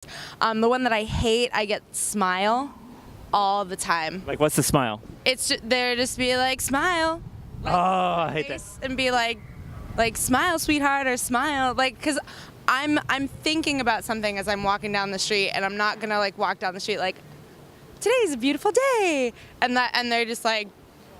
The one that I hate, I get smile all the time. Like, what's the smile? It's just, they're just be like, smile. Like, I hate that. And be like smile, sweetheart, or smile. Like, because I'm thinking about something as I'm walking down the street, and I'm not gonna like walk down the street like, today's a beautiful day, and they're just like,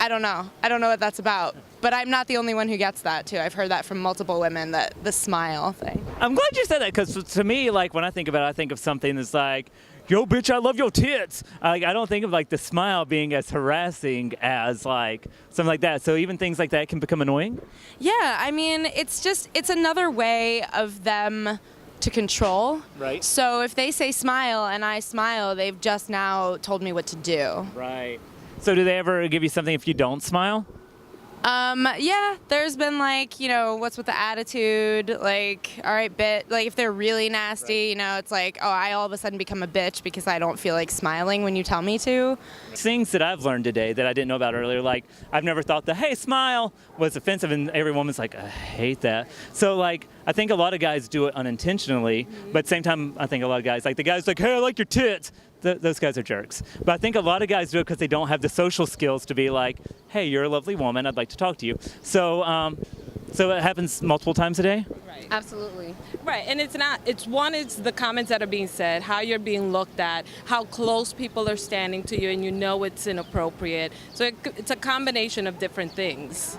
I don't know what that's about. But I'm not the only one who gets that too. I've heard that from multiple women, that the smile thing. I'm glad you said that, because to me, like, when I think about it, I think of something that's like, yo, bitch, I love your tits. I don't think of like the smile being as harassing as like something like that. So even things like that can become annoying. Yeah, I mean, it's another way of them to control. Right. So if they say smile and I smile, they've just now told me what to do. Right. So do they ever give you something if you don't smile? Yeah, there's been like, what's with the attitude? Like, all right, like if they're really nasty, it's like, oh, I all of a sudden become a bitch because I don't feel like smiling when you tell me to. Things that I've learned today that I didn't know about earlier, like I've never thought the hey, smile was offensive, and every woman's like, I hate that. So like, I think a lot of guys do it unintentionally, but at the same time, I think a lot of guys, like the guy's like, hey, I like your tits. Those guys are jerks. But I think a lot of guys do it because they don't have the social skills to be like, hey, you're a lovely woman, I'd like to talk to you. So so it happens multiple times a day? Right. Absolutely. Right, and it's the comments that are being said, how you're being looked at, how close people are standing to you, and you know it's inappropriate. So it's a combination of different things.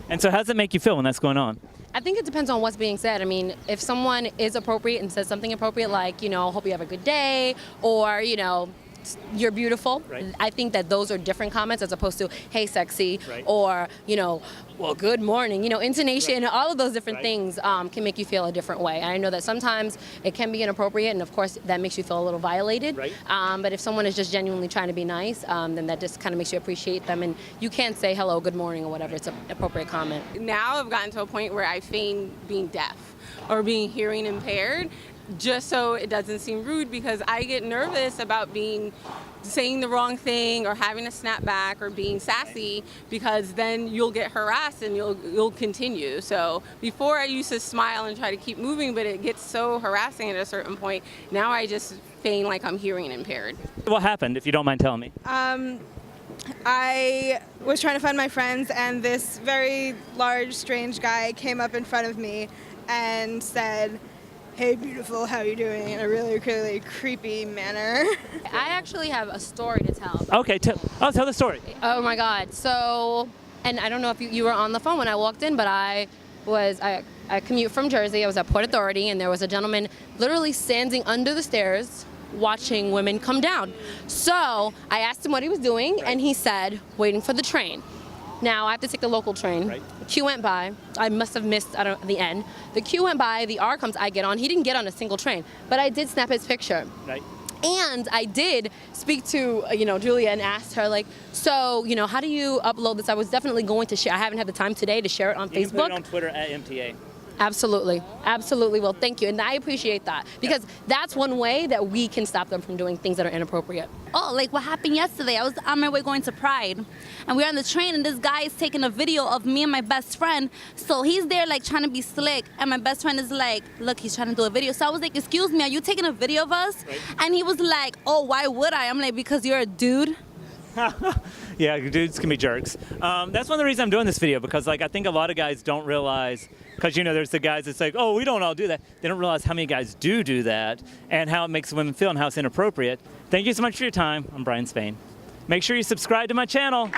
And so how does it make you feel when that's going on? I think it depends on what's being said. I mean, if someone is appropriate and says something appropriate like, hope you have a good day, or, you're beautiful, right. I think that those are different comments as opposed to, hey, sexy, right. or, well, good morning. Intonation, right. all of those different right. things can make you feel a different way. And I know that sometimes it can be inappropriate, and of course that makes you feel a little violated. Right. But if someone is just genuinely trying to be nice, then that just kind of makes you appreciate them. And you can't say hello, good morning, or whatever. It's an appropriate comment. Now I've gotten to a point where I feign being deaf or being hearing impaired, just so it doesn't seem rude, because I get nervous about saying the wrong thing or having a snap back or being sassy, because then you'll get harassed and you'll continue. So before I used to smile and try to keep moving, but it gets so harassing at a certain point. Now I just feign like I'm hearing impaired. What happened, if you don't mind telling me? I was trying to find my friends, and this very large, strange guy came up in front of me and said, hey, beautiful, how you doing? In a really, really creepy manner. I actually have a story to tell. Okay, tell the story. Oh my God. So, and I don't know if you were on the phone when I walked in, but I commute from Jersey. I was at Port Authority, and there was a gentleman literally standing under the stairs watching women come down. So I asked him what he was doing, and he said, waiting for the train. Now I have to take the local train. Right. The queue went by. I must have missed the end. The queue went by, the R comes, I get on. He didn't get on a single train, but I did snap his picture. Right. And I did speak to, Julia, and asked her, like, so, how do you upload this? I was definitely going to share. I haven't had the time today to share it on You Facebook. can put it on Twitter at MTA. Absolutely. Absolutely. Well, thank you. And I appreciate that, because that's one way that we can stop them from doing things that are inappropriate. Oh, like what happened yesterday. I was on my way going to Pride, and we were on the train, and this guy is taking a video of me and my best friend. So he's there like trying to be slick, and my best friend is like, look, he's trying to do a video. So I was like, excuse me, are you taking a video of us? Right. And he was like, oh, why would I? I'm like, because you're a dude. Yeah, dudes can be jerks. That's one of the reasons I'm doing this video, because like I think a lot of guys don't realize, because there's the guys that's like, oh, we don't all do that. They don't realize how many guys do that, and how it makes women feel and how it's inappropriate. Thank you so much for your time. I'm Brian Spain. Make sure you subscribe to my channel.